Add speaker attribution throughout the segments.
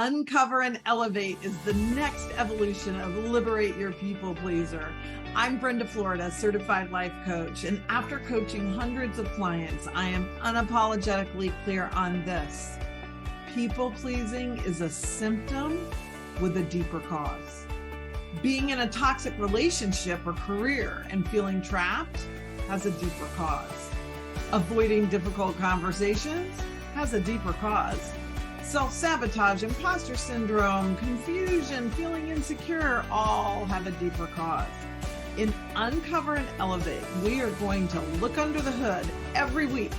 Speaker 1: Uncover and Elevate is the next evolution of Liberate Your People Pleaser. I'm Brenda Florida, certified life coach, and after coaching hundreds of clients, I am unapologetically clear on this. People pleasing is a symptom with a deeper cause. Being in a toxic relationship or career and feeling trapped has a deeper cause. Avoiding difficult conversations has a deeper cause. Self-sabotage, imposter syndrome, confusion, feeling insecure, all have a deeper cause. In Uncover and Elevate, we are going to look under the hood every week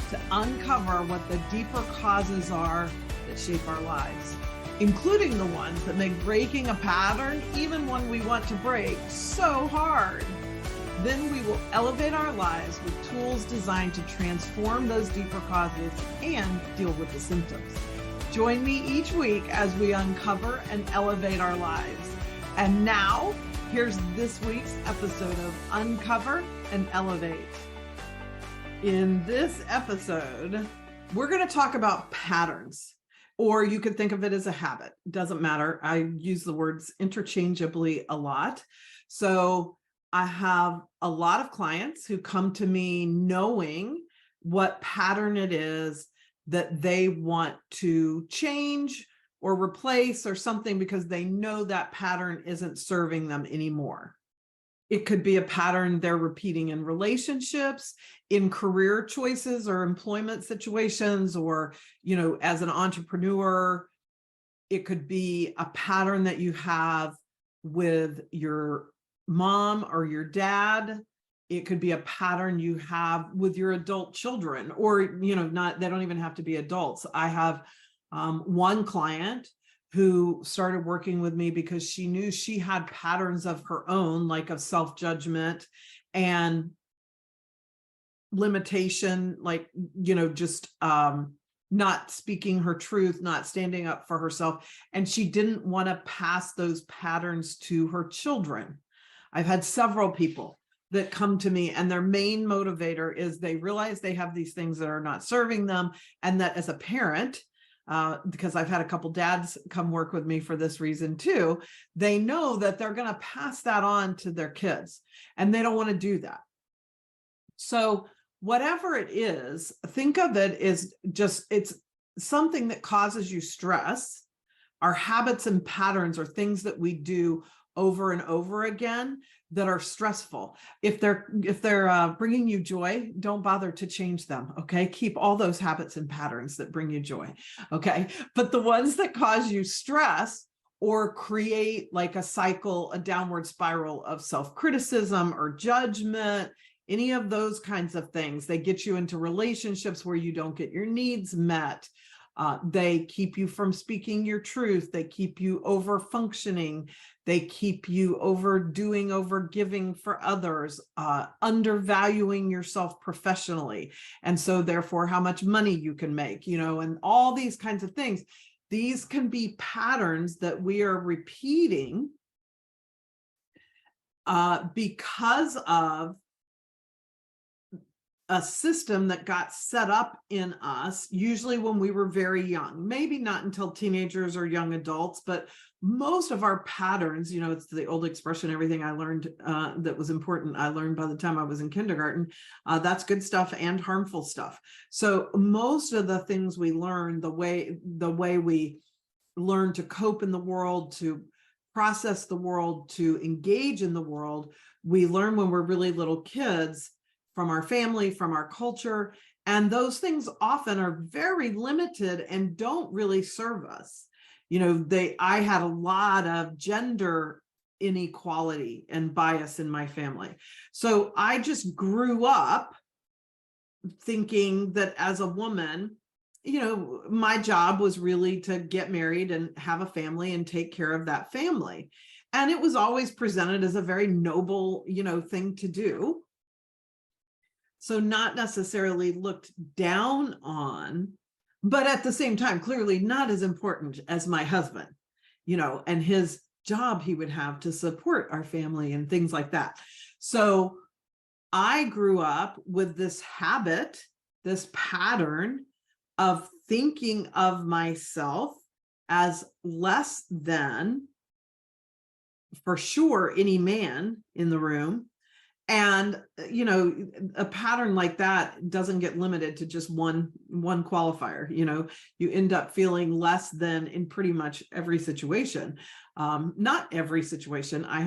Speaker 1: to uncover what the deeper causes are that shape our lives, including the ones that make breaking a pattern, even one we want to break, so hard. Then we will elevate our lives with tools designed to transform those deeper causes and deal with the symptoms. Join me each week as we uncover and elevate our lives. And now, here's this week's episode of Uncover and Elevate. In this episode, we're going to talk about patterns, or you could think of it as a habit. It doesn't matter. I use the words interchangeably a lot. So I have a lot of clients who come to me knowing what pattern it is that they want to change or replace or something because they know that pattern isn't serving them anymore. It could be a pattern they're repeating in relationships, in career choices or employment situations, or, as an entrepreneur. It could be a pattern that you have with your mom or your dad. It could be a pattern you have with your adult children, or, they don't even have to be adults. I have one client who started working with me because she knew she had patterns of her own, like of self-judgment and limitation, like, just not speaking her truth, not standing up for herself. And she didn't want to pass those patterns to her children. I've had several people that come to me and their main motivator is they realize they have these things that are not serving them. And that as a parent, because I've had a couple dads come work with me for this reason too, they know that they're going to pass that on to their kids and they don't want to do that. So whatever it is, think of it as it's something that causes you stress. Our habits and patterns are things that we do over and over again that are stressful. If they're bringing you joy, don't bother to change them. Okay. Keep all those habits and patterns that bring you joy. Okay. But the ones that cause you stress or create like a cycle, a downward spiral of self-criticism or judgment, any of those kinds of things, they get you into relationships where you don't get your needs met. They keep you from speaking your truth. They keep you over functioning. They keep you overdoing, over giving for others, undervaluing yourself professionally. And so therefore how much money you can make, and all these kinds of things. These can be patterns that we are repeating because of a system that got set up in us, usually when we were very young, maybe not until teenagers or young adults, but most of our patterns, it's the old expression, everything I learned that was important, I learned by the time I was in kindergarten. That's good stuff and harmful stuff. So most of the things we learn, the way we learn to cope in the world, to process the world, to engage in the world, we learn when we're really little kids, from our family, from our culture. And those things often are very limited and don't really serve us. I had a lot of gender inequality and bias in my family. So I just grew up thinking that as a woman, my job was really to get married and have a family and take care of that family. And it was always presented as a very noble, thing to do. So not necessarily looked down on, but at the same time, clearly not as important as my husband, and his job he would have to support our family and things like that. So I grew up with this habit, this pattern of thinking of myself as less than, for sure, any man in the room. And, a pattern like that doesn't get limited to just one qualifier. You end up feeling less than in pretty much every situation. Not every situation. I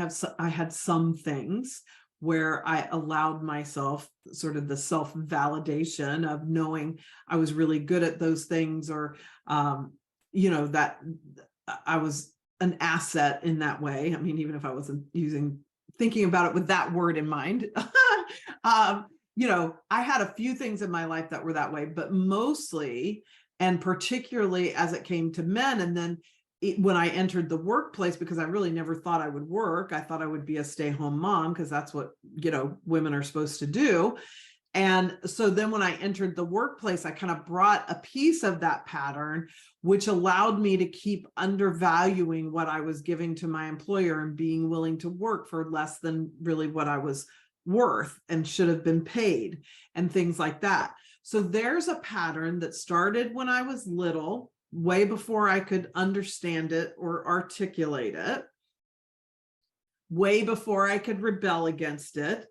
Speaker 1: had some things where I allowed myself sort of the self-validation of knowing I was really good at those things, or, that I was an asset in that way. I mean, even if I wasn't thinking about it with that word in mind. I had a few things in my life that were that way, but mostly, and particularly as it came to men, and then when I entered the workplace, because I really never thought I would work, I thought I would be a stay-home mom, because that's what, women are supposed to do. And so then when I entered the workplace, I kind of brought a piece of that pattern, which allowed me to keep undervaluing what I was giving to my employer and being willing to work for less than really what I was worth and should have been paid, and things like that. So there's a pattern that started when I was little, way before I could understand it or articulate it, way before I could rebel against it,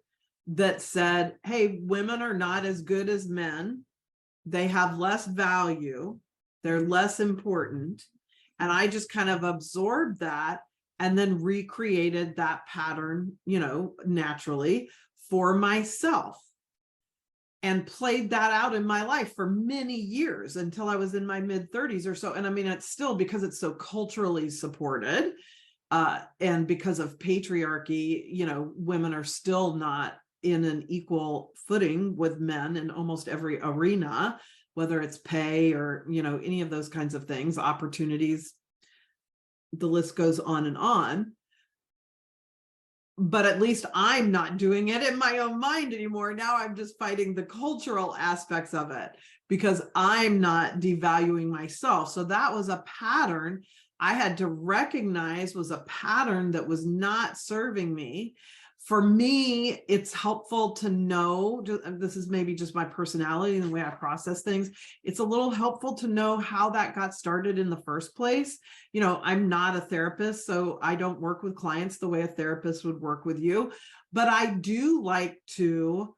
Speaker 1: that said, hey, women are not as good as men. They have less value. They're less important. And I just kind of absorbed that and then recreated that pattern, naturally for myself, and played that out in my life for many years until I was in my mid-30s or so. And I mean, it's still, because it's so culturally supported, and because of patriarchy, women are still not in an equal footing with men in almost every arena, whether it's pay or, any of those kinds of things, opportunities, the list goes on and on. But at least I'm not doing it in my own mind anymore. Now I'm just fighting the cultural aspects of it, because I'm not devaluing myself. So that was a pattern I had to recognize, was a pattern that was not serving me. For me, it's helpful to know, this is maybe just my personality and the way I process things. It's a little helpful to know how that got started in the first place. I'm not a therapist, so I don't work with clients the way a therapist would work with you, but I do like to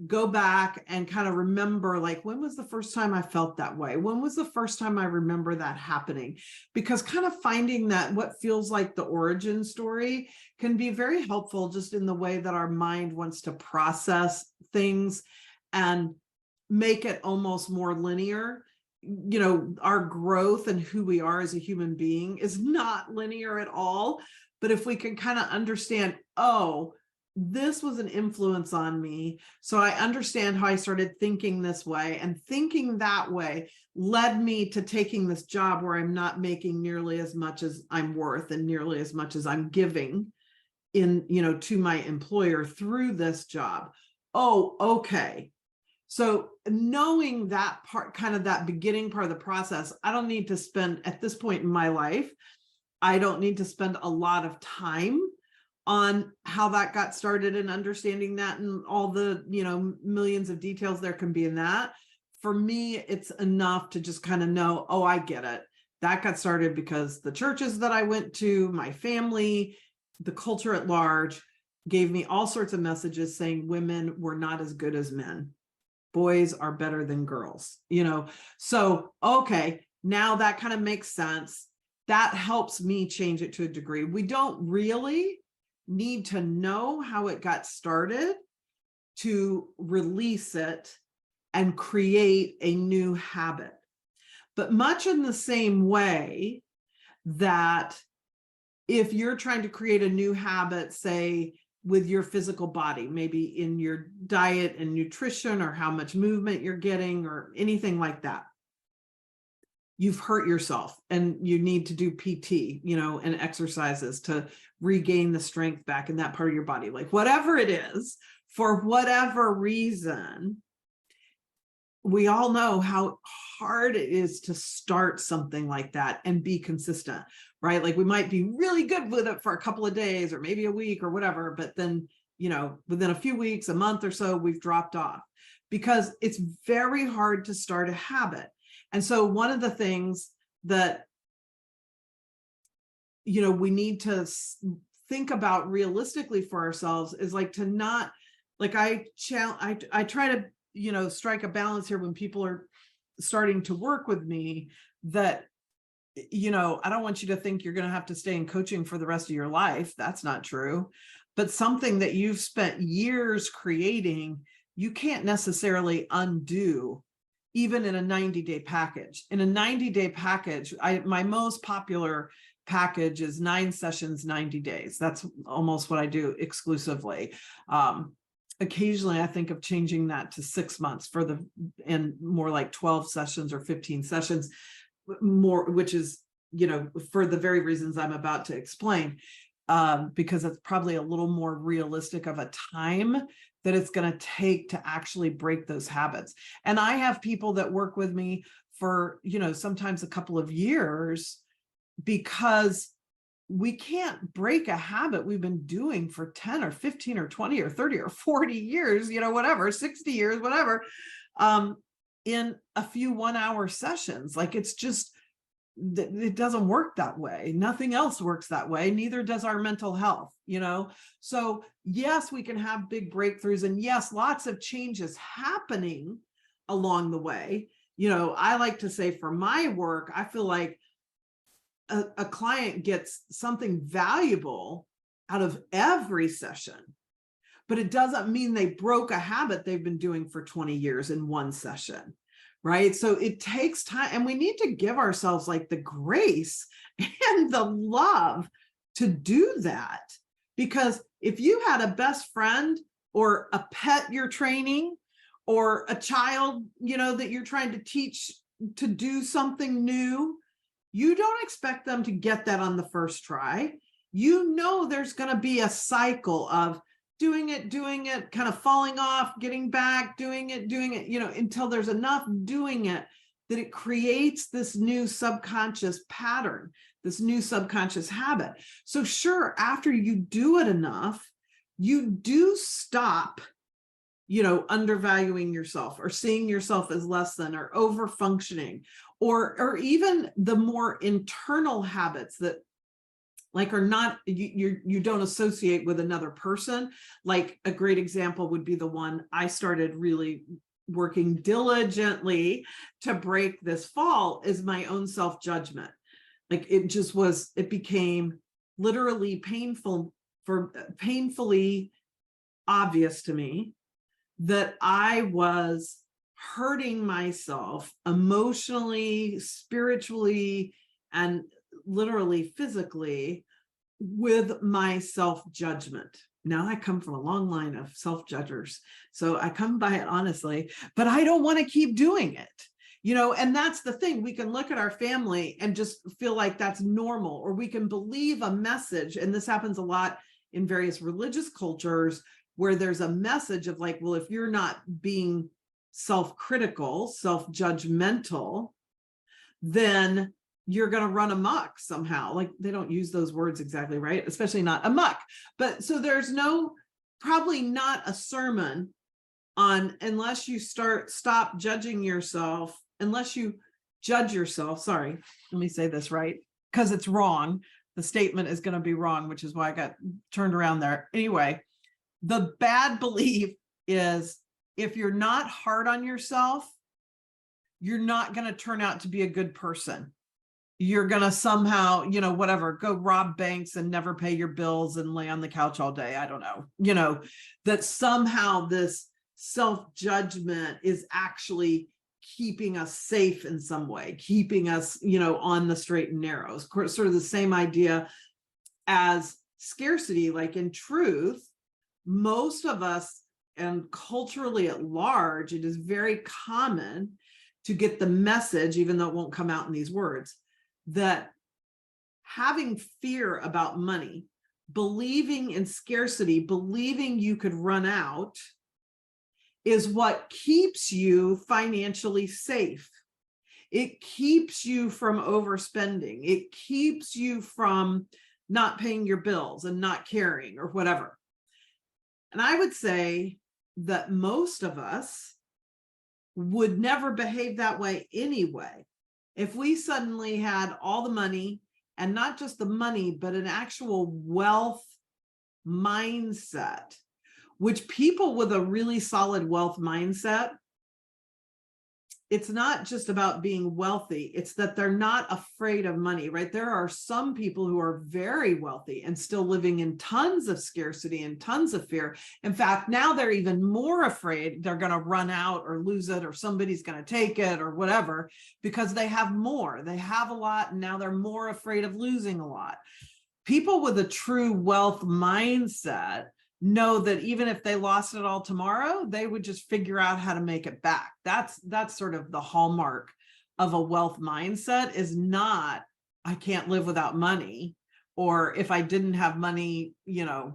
Speaker 1: go back and kind of remember, like, when was the first time I felt that way? When was the first time I remember that happening? Because kind of finding that what feels like the origin story can be very helpful, just in the way that our mind wants to process things and make it almost more linear. Our growth and who we are as a human being is not linear at all. But if we can kind of understand, oh, this was an influence on me, so I understand how I started thinking this way, and thinking that way led me to taking this job where I'm not making nearly as much as I'm worth and nearly as much as I'm giving to my employer through this job. Oh, okay. So knowing that part, kind of that beginning part of the process, I don't need to spend, at this point in my life, I don't need to spend a lot of time on how that got started and understanding that and all the, millions of details there can be in that. For me, it's enough to just kind of know, oh, I get it. That got started because the churches that I went to, my family, the culture at large gave me all sorts of messages saying women were not as good as men. Boys are better than girls, So, okay, now that kind of makes sense. That helps me change it to a degree. We don't really need to know how it got started to release it and create a new habit. But much in the same way that if you're trying to create a new habit, say with your physical body, maybe in your diet and nutrition, or how much movement you're getting, or anything like that, you've hurt yourself and you need to do PT, and exercises to regain the strength back in that part of your body, like whatever it is, for whatever reason. We all know how hard it is to start something like that and be consistent, right? Like we might be really good with it for a couple of days or maybe a week or whatever, but then, within a few weeks, a month or so, we've dropped off, because it's very hard to start a habit. And so one of the things that we need to think about realistically for ourselves is like to not, like I try to, strike a balance here when people are starting to work with me, that, I don't want you to think you're going to have to stay in coaching for the rest of your life. That's not true. But something that you've spent years creating, you can't necessarily undo, even in a 90-day package. In a 90-day package, my most popular package is 9 sessions, 90 days. That's almost what I do exclusively. Occasionally I think of changing that to 6 months and more like 12 sessions or 15 sessions more, which is, for the very reasons I'm about to explain, because it's probably a little more realistic of a time that it's going to take to actually break those habits. And I have people that work with me for, sometimes a couple of years, because we can't break a habit we've been doing for 10 or 15 or 20 or 30 or 40 years, whatever, 60 years, whatever, in a few 1-hour sessions. Like, it's just, it doesn't work that way. Nothing else works that way. Neither does our mental health, So yes, we can have big breakthroughs, and yes, lots of changes happening along the way. I like to say for my work, I feel like a client gets something valuable out of every session, but it doesn't mean they broke a habit they've been doing for 20 years in one session, right? So it takes time, and we need to give ourselves like the grace and the love to do that. Because if you had a best friend or a pet you're training, or a child, that you're trying to teach to do something new, you don't expect them to get that on the first try. There's going to be a cycle of doing it, kind of falling off, getting back, doing it, until there's enough doing it that it creates this new subconscious pattern, this new subconscious habit. So sure, after you do it enough, you do stop, undervaluing yourself or seeing yourself as less than or over functioning, or even the more internal habits that like are not, you don't associate with another person. Like a great example would be the one I started really working diligently to break this fall, is my own self-judgment. Like it became literally painfully obvious to me that I was hurting myself emotionally, spiritually, and literally physically with my self-judgment. Now I come from a long line of self-judgers, so I come by it honestly, but I don't want to keep doing it. And that's the thing. We can look at our family and just feel like that's normal, or we can believe a message. And this happens a lot in various religious cultures, where there's a message of like, well, if you're not being self-critical, self-judgmental, then you're going to run amok somehow. Like, they don't use those words exactly, right? Especially not amok. But so there's probably not a sermon on, unless you stop judging yourself, unless you judge yourself. Sorry, let me say this right, because it's wrong. The statement is going to be wrong, which is why I got turned around there. Anyway, the bad belief is if you're not hard on yourself, you're not going to turn out to be a good person. You're going to somehow, whatever, go rob banks and never pay your bills and lay on the couch all day. I don't know, that somehow this self-judgment is actually keeping us safe in some way, keeping us, on the straight and narrows. Sort of the same idea as scarcity. Like, in truth, most of us, and culturally at large, it is very common to get the message, even though it won't come out in these words, that having fear about money, believing in scarcity, believing you could run out, is what keeps you financially safe. It keeps you from overspending. It keeps you from not paying your bills and not caring or whatever. And I would say that most of us would never behave that way anyway. If we suddenly had all the money and not just the money, but an actual wealth mindset, which people with a really solid wealth mindset, it's not just about being wealthy. It's that they're not afraid of money, right? There are some people who are very wealthy and still living in tons of scarcity and tons of fear. In fact, now they're even more afraid they're going to run out or lose it, or somebody's going to take it or whatever, because they have more. They have a lot, and now they're more afraid of losing a lot. People with a true wealth mindset know that even if they lost it all tomorrow, they would just figure out how to make it back. That's sort of the hallmark of a wealth mindset, is not, I can't live without money, or if I didn't have money, I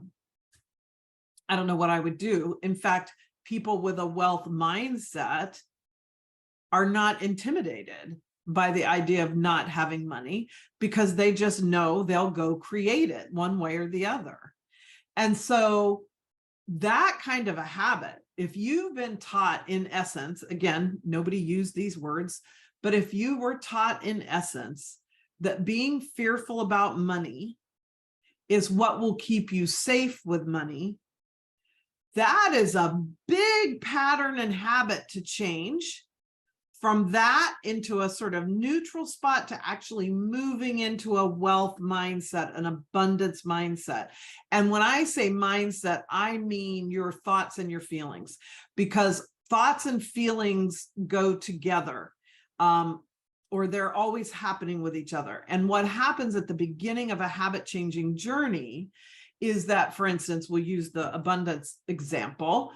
Speaker 1: don't know what I would do. In fact, people with a wealth mindset are not intimidated by the idea of not having money, because they just know they'll go create it one way or the other. And so that kind of a habit, if you've been taught in essence, again, nobody used these words, but if you were taught in essence that being fearful about money is what will keep you safe with money, that is a big pattern and habit to change from that into a sort of neutral spot to actually moving into a wealth mindset, an abundance mindset. And when I say mindset, I mean your thoughts and your feelings, because thoughts and feelings go together, or they're always happening with each other. And what happens at the beginning of a habit changing journey is that, for instance, we'll use the abundance example.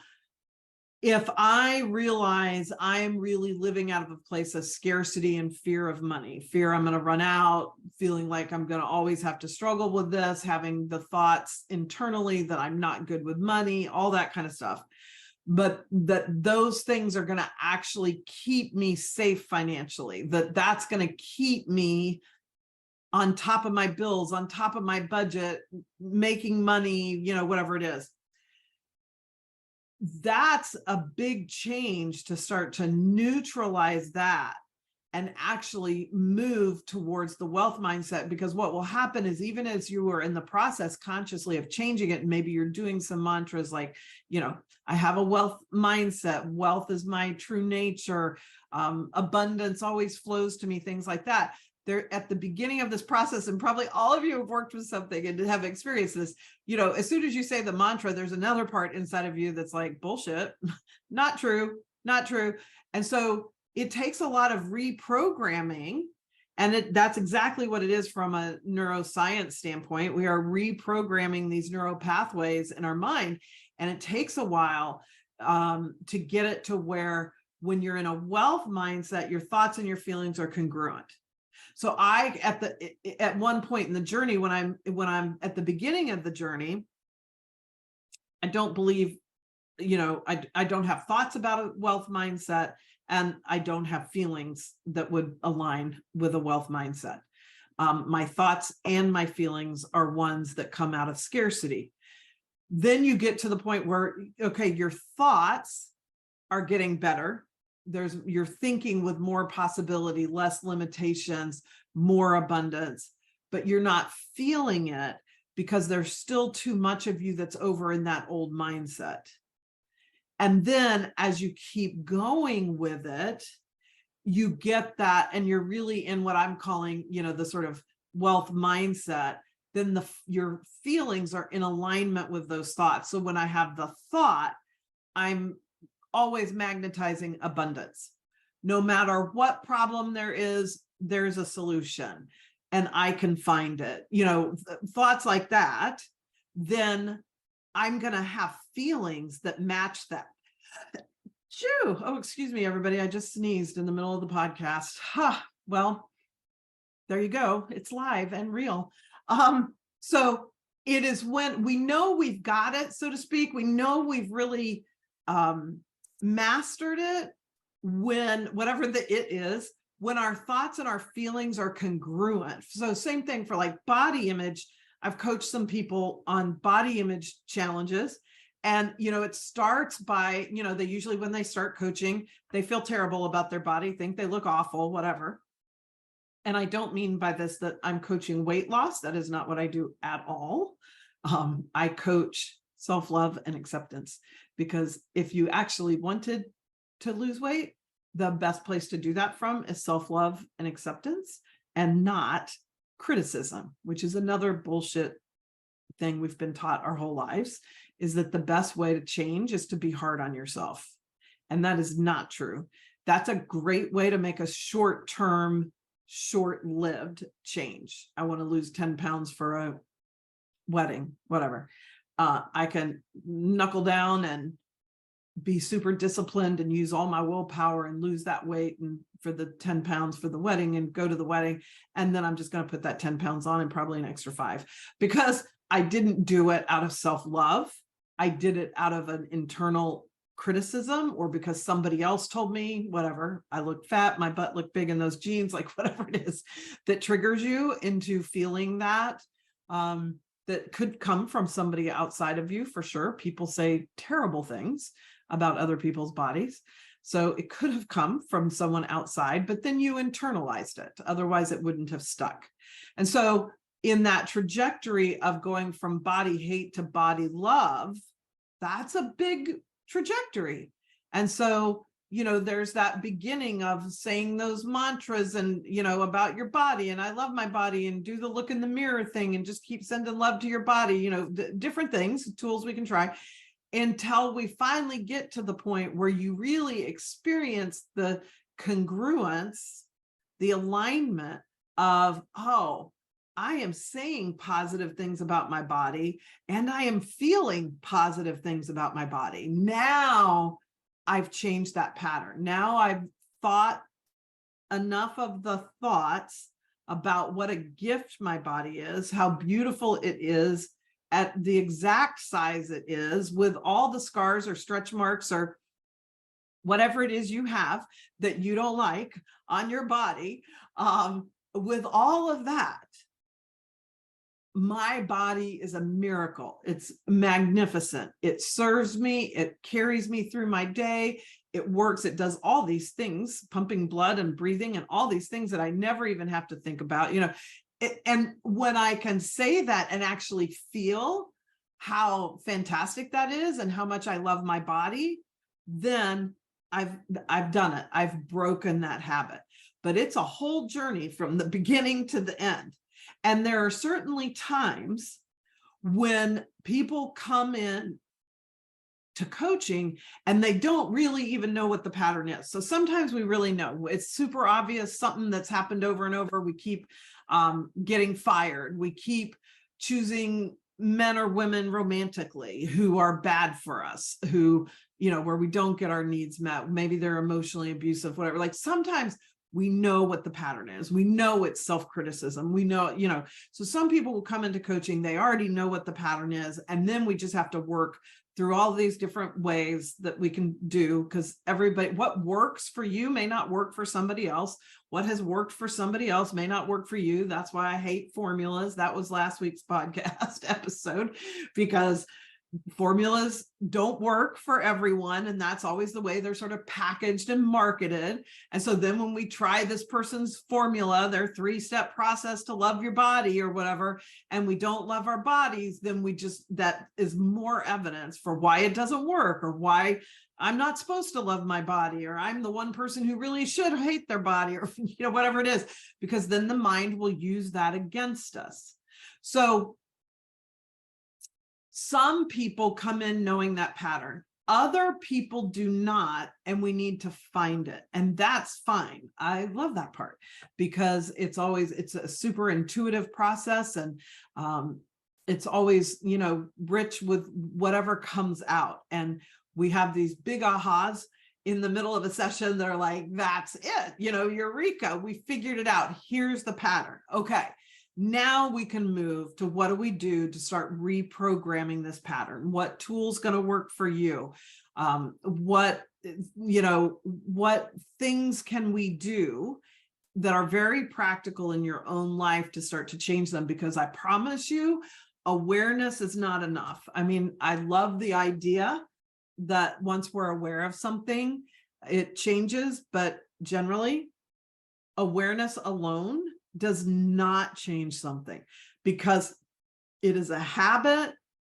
Speaker 1: If I realize I'm really living out of a place of scarcity and fear of money, fear I'm going to run out, feeling like I'm going to always have to struggle with this, having the thoughts internally that I'm not good with money, all that kind of stuff, but that those things are going to actually keep me safe financially, that's going to keep me on top of my bills, on top of my budget, making money, whatever it is. That's a big change to start to neutralize that and actually move towards the wealth mindset. Because what will happen is, even as you are in the process consciously of changing it, and maybe you're doing some mantras like, I have a wealth mindset, wealth is my true nature, abundance always flows to me, things like that. They're at the beginning of this process, and probably all of you have worked with something and have experienced this. As soon as you say the mantra, there's another part inside of you that's like, bullshit, not true, not true. And so it takes a lot of reprogramming, and that's exactly what it is from a neuroscience standpoint. We are reprogramming these neural pathways in our mind, and it takes a while to get it to where, when you're in a wealth mindset, your thoughts and your feelings are congruent. So at one point in the journey, when I'm at the beginning of the journey, I don't believe, I don't have thoughts about a wealth mindset, and I don't have feelings that would align with a wealth mindset. My thoughts and my feelings are ones that come out of scarcity. Then you get to the point where, okay, your thoughts are getting better. You're thinking with more possibility, less limitations, more abundance, but you're not feeling it because there's still too much of you that's over in that old mindset. And then as you keep going with it, you get that, and you're really in what I'm calling, the sort of wealth mindset. Then your feelings are in alignment with those thoughts. So when I have the thought, I'm always magnetizing abundance. No matter what problem there is, there's a solution, and I can find it. Thoughts like that, then I'm going to have feelings that match that. Phew. Oh, excuse me, everybody. I just sneezed in the middle of the podcast. Well, there you go. It's live and real. So it is when we know we've got it, so to speak, we know we've really mastered it, when whatever it is, when our thoughts and our feelings are congruent. So same thing for like body image. I've coached some people on body image challenges, and it starts by, they usually, when they start coaching, they feel terrible about their body, think they look awful, whatever. And I don't mean by this that I'm coaching weight loss. That is not what I do at all. I coach self-love and acceptance, because if you actually wanted to lose weight, the best place to do that from is self-love and acceptance, and not criticism, which is another bullshit thing we've been taught our whole lives, is that the best way to change is to be hard on yourself. And that is not true. That's a great way to make a short-term, short-lived change. I want to lose 10 pounds for a wedding, whatever. I can knuckle down and be super disciplined and use all my willpower and lose that weight and for the 10 pounds for the wedding and go to the wedding. And then I'm just going to put that 10 pounds on and probably an extra 5, because I didn't do it out of self-love. I did it out of an internal criticism, or because somebody else told me, whatever, I look fat, my butt looked big in those jeans, like whatever it is that triggers you into feeling that. That could come from somebody outside of you, for sure. People say terrible things about other people's bodies. So it could have come from someone outside, but then you internalized it. Otherwise, it wouldn't have stuck. And so in that trajectory of going from body hate to body love, that's a big trajectory. And so, there's that beginning of saying those mantras and, about your body, and I love my body, and do the look in the mirror thing, and just keep sending love to your body, different things, tools we can try, until we finally get to the point where you really experience the congruence, the alignment of, oh, I am saying positive things about my body, and I am feeling positive things about my body. Now I've changed that pattern. Now I've thought enough of the thoughts about what a gift my body is, how beautiful it is at the exact size it is, with all the scars or stretch marks or whatever it is you have that you don't like on your body. With all of that, my body is a miracle. It's magnificent. It serves me. It carries me through my day. It works. It does all these things, pumping blood and breathing and all these things that I never even have to think about, and when I can say that and actually feel how fantastic that is and how much I love my body, then I've done it. I've broken that habit. But it's a whole journey from the beginning to the end. And there are certainly times when people come in to coaching and they don't really even know what the pattern is. So sometimes we really know. It's super obvious, something that's happened over and over. We keep getting fired. We keep choosing men or women romantically who are bad for us, who, where we don't get our needs met. Maybe they're emotionally abusive, whatever. Like sometimes we know what the pattern is. We know it's self-criticism. We know, so some people will come into coaching, they already know what the pattern is. And then we just have to work through all these different ways that we can do, because what works for you may not work for somebody else. What has worked for somebody else may not work for you. That's why I hate formulas. That was last week's podcast episode, because formulas don't work for everyone. And that's always the way they're sort of packaged and marketed. And so then when we try this person's formula, their 3-step process to love your body or whatever, and we don't love our bodies, then that is more evidence for why it doesn't work, or why I'm not supposed to love my body, or I'm the one person who really should hate their body, or, whatever it is, because then the mind will use that against us. So some people come in knowing that pattern. Other people do not, and we need to find it. And that's fine. I love that part, because it's a super intuitive process, and it's always, rich with whatever comes out. And we have these big ahas in the middle of a session. They're like, that's it, eureka, we figured it out. Here's the pattern. Okay. Now we can move to what do we do to start reprogramming this pattern? What tool's going to work for you? What things can we do that are very practical in your own life to start to change them? Because I promise you, awareness is not enough. I mean, I love the idea that once we're aware of something, it changes, but generally, awareness alone does not change something, because it is a habit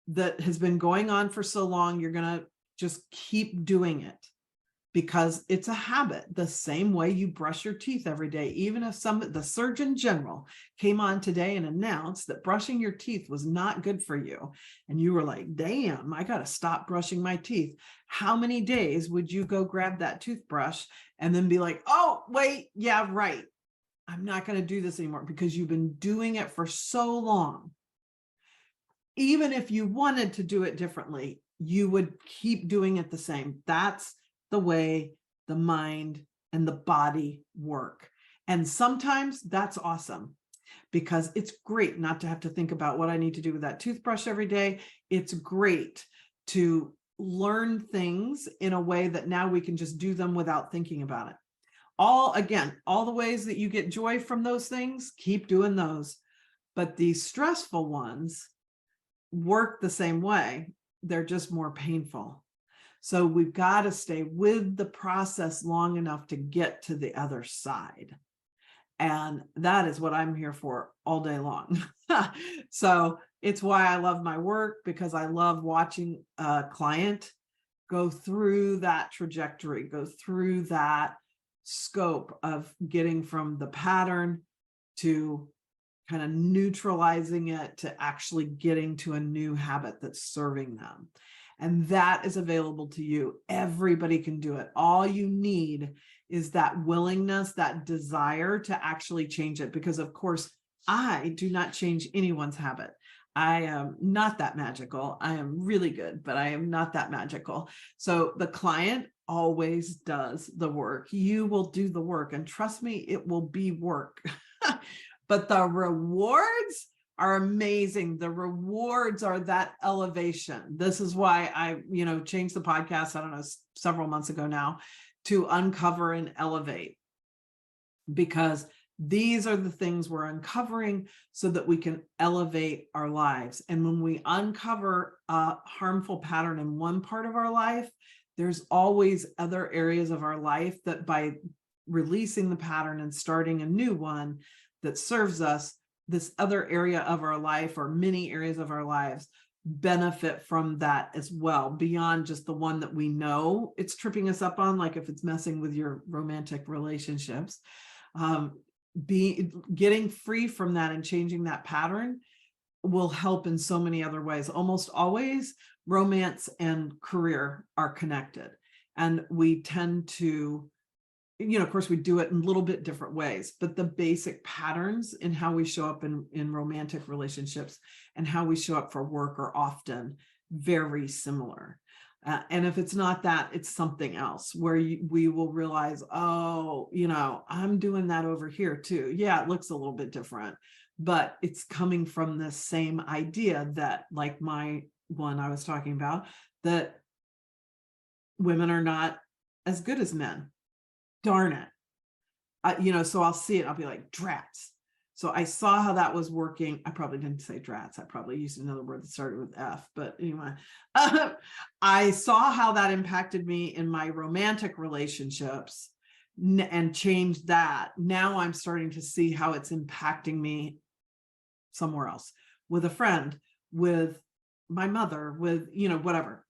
Speaker 1: that has been going on for so long. You're going to just keep doing it because it's a habit, the same way you brush your teeth every day. Even if the Surgeon General came on today and announced that brushing your teeth was not good for you, and you were like, damn, I got to stop brushing my teeth. How many days would you go grab that toothbrush and then be like, oh, wait, yeah, right, I'm not going to do this anymore, because you've been doing it for so long. Even if you wanted to do it differently, you would keep doing it the same. That's the way the mind and the body work. And sometimes that's awesome, because it's great not to have to think about what I need to do with that toothbrush every day. It's great to learn things in a way that now we can just do them without thinking about it. All the ways that you get joy from those things, keep doing those. But these stressful ones work the same way. They're just more painful. So we've got to stay with the process long enough to get to the other side. And that is what I'm here for all day long. So it's why I love my work, because I love watching a client go through that trajectory, go through that scope of getting from the pattern to kind of neutralizing it to actually getting to a new habit that's serving them. And that is available to you. Everybody can do it. All you need is that willingness, that desire to actually change it. Because of course, I do not change anyone's habit. I am not that magical. I am really good, but I am not that magical. So the client always does the work. You will do the work, and trust me, it will be work. But the rewards are amazing. The rewards are that elevation. This is why I, changed the podcast, I don't know, several months ago now, to Uncover and Elevate, because these are the things we're uncovering so that we can elevate our lives. And when we uncover a harmful pattern in one part of our life, there's always other areas of our life that, by releasing the pattern and starting a new one that serves us, this other area of our life, or many areas of our lives, benefit from that as well, beyond just the one that we know it's tripping us up on. Like if it's messing with your romantic relationships, getting free from that and changing that pattern will help in so many other ways. Almost always romance and career are connected, and we tend to, of course, we do it in a little bit different ways, but the basic patterns in how we show up in romantic relationships and how we show up for work are often very similar. And if it's not that, it's something else where we will realize, oh, I'm doing that over here too. Yeah, it looks a little bit different, but it's coming from the same idea that, like my one I was talking about, that women are not as good as men. Darn it. So I'll see it. I'll be like, drats. So I saw how that was working. I probably didn't say drats. I probably used another word that started with F, but anyway, I saw how that impacted me in my romantic relationships and changed that. Now I'm starting to see how it's impacting me somewhere else, with a friend, with my mother, with, whatever.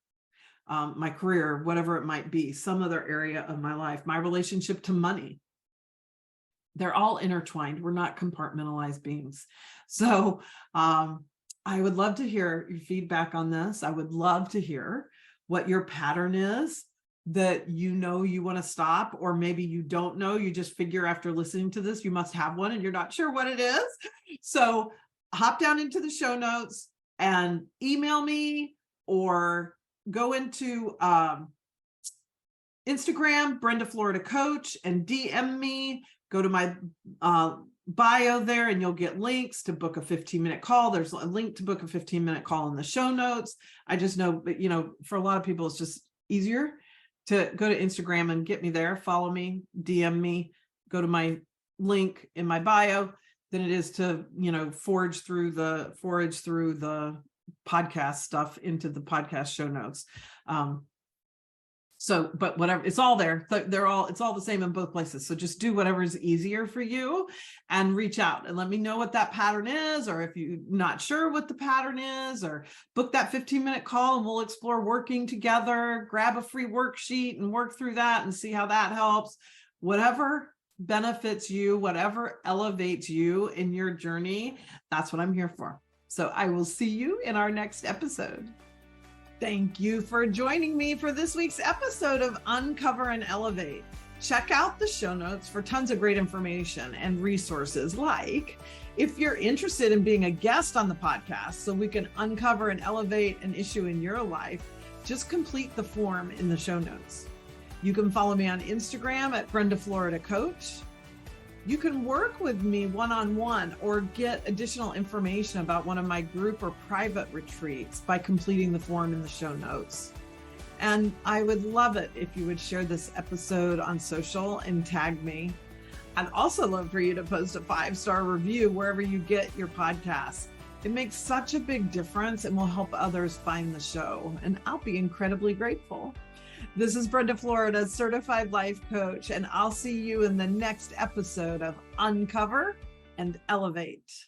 Speaker 1: My career, whatever it might be, some other area of my life, my relationship to money. They're all intertwined. We're not compartmentalized beings. So I would love to hear your feedback on this. I would love to hear what your pattern is that you want to stop, or maybe you don't know, you just figure after listening to this, you must have one and you're not sure what it is. So hop down into the show notes and email me, or go into Instagram, Brenda Florida Coach, and DM me. Go to my bio there, and you'll get links to book a 15-minute call. There's a link to book a 15-minute call in the show notes. I just know, but for a lot of people, it's just easier to go to Instagram and get me there. Follow me, DM me, go to my link in my bio than it is to, forage through the podcast stuff into the podcast show notes. So, but whatever, it's all there. It's all the same in both places. So just do whatever is easier for you and reach out and let me know what that pattern is, or if you're not sure what the pattern is, or book that 15-minute call and we'll explore working together, grab a free worksheet and work through that and see how that helps. Whatever benefits you, whatever elevates you in your journey, that's what I'm here for. So I will see you in our next episode. Thank you for joining me for this week's episode of Uncover and Elevate. Check out the show notes for tons of great information and resources, like if you're interested in being a guest on the podcast so we can uncover and elevate an issue in your life, just complete the form in the show notes. You can follow me on Instagram at Brenda Florida Coach. You can work with me one-on-one or get additional information about one of my group or private retreats by completing the form in the show notes. And I would love it if you would share this episode on social and tag me. I'd also love for you to post a 5-star review wherever you get your podcasts. It makes such a big difference and will help others find the show, and I'll be incredibly grateful. This is Brenda Florida, Certified Life Coach, and I'll see you in the next episode of Uncover and Elevate.